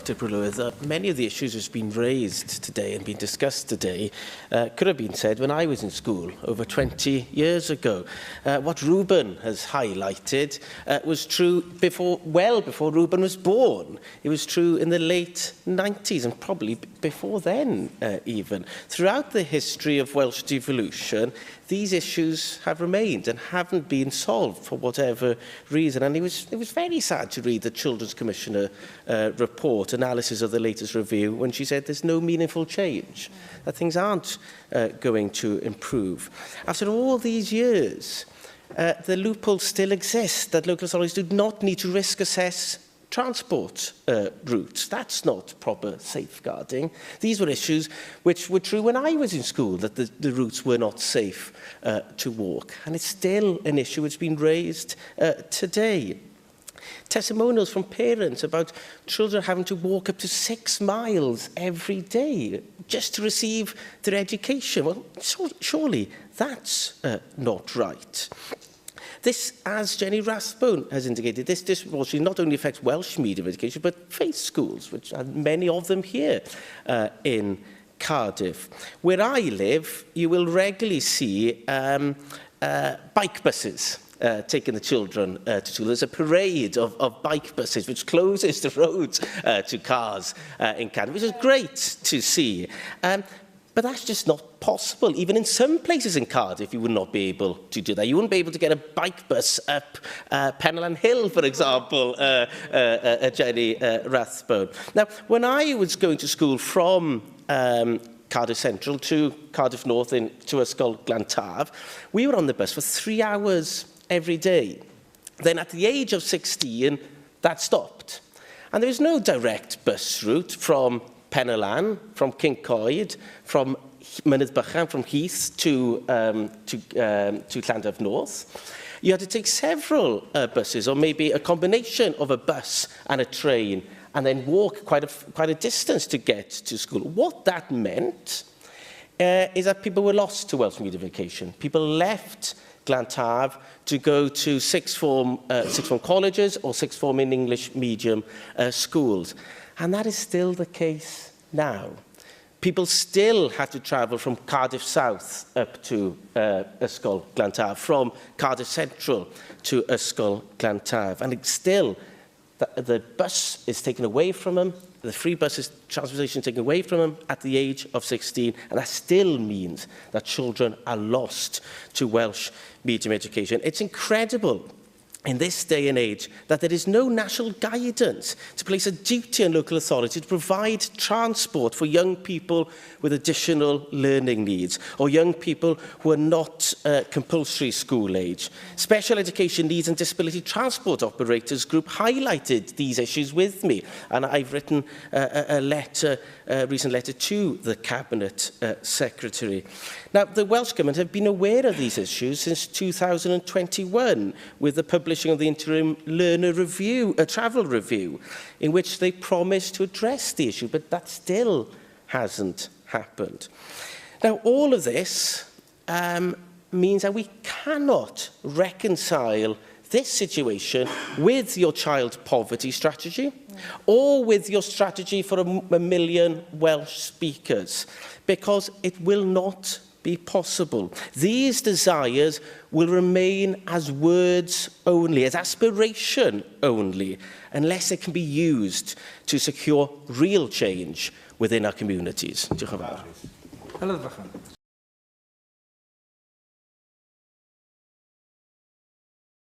Dr Brulwydd. Many of the issues that's been raised today and been discussed today could have been said when I was in school over 20 years ago. What Ruben has highlighted was true well before Ruben was born. It was true in the late 90s and probably before then even. Throughout the history of Welsh devolution, these issues have remained and haven't been solved for whatever reason. And it was very sad to read the Children's Commissioner report, analysis of the latest review, when she said there's no meaningful change, that things aren't going to improve. After all these years, the loophole still exists that local authorities do not need to risk assess transport routes. That's not proper safeguarding. These were issues which were true when I was in school, that the routes were not safe to walk. And it's still an issue that's been raised today. Testimonials from parents about children having to walk up to 6 miles every day just to receive their education. Well, surely that's not right. This, as Jenny Rathbone has indicated, this disproportionately not only affects Welsh-medium education, but faith schools, which are many of them here in Cardiff. Where I live, you will regularly see bike buses taking the children to school. There's a parade of bike buses which closes the roads to cars in Cardiff, which is great to see. But that's just not possible. Even in some places in Cardiff, you would not be able to do that. You wouldn't be able to get a bike bus up Penlan Hill, for example, Jenny Rathbone. Now, when I was going to school from Cardiff Central to Cardiff North to Ysgol Glantaf, we were on the bus for 3 hours every day. Then at the age of 16, that stopped. And there was no direct bus route from Penlan, from Kincoed, from Mynydd Bychan, from Heath to Llandaf North. You had to take several buses, or maybe a combination of a bus and a train, and then walk quite a distance to get to school. What that meant is that people were lost to Welsh-medium education. People left Glantaf to go to sixth form colleges or sixth form in English medium schools. And that is still the case now. People still had to travel from Cardiff South up to Ysgol Glantaf, from Cardiff Central to Ysgol Glantaf. And it's still, the bus is taken away from them, the free bus transportation is taken away from them at the age of 16, and that still means that children are lost to Welsh medium education. It's incredible in this day and age that there is no national guidance to place a duty on local authorities to provide transport for young people with additional learning needs or young people who are not compulsory school age. Special Education Needs and Disability Transport Operators Group highlighted these issues with me, and I've written a recent letter to the Cabinet Secretary. Now, the Welsh Government have been aware of these issues since 2021 with the publishing of the interim learner review, travel review, in which they promised to address the issue, but that still hasn't happened. Now, all of this means that we cannot reconcile this situation with your child poverty strategy or with your strategy for a million Welsh speakers, because it will not be possible. These desires will remain as words only, as aspiration only, unless it can be used to secure real change within our communities. Diolch yn fawr.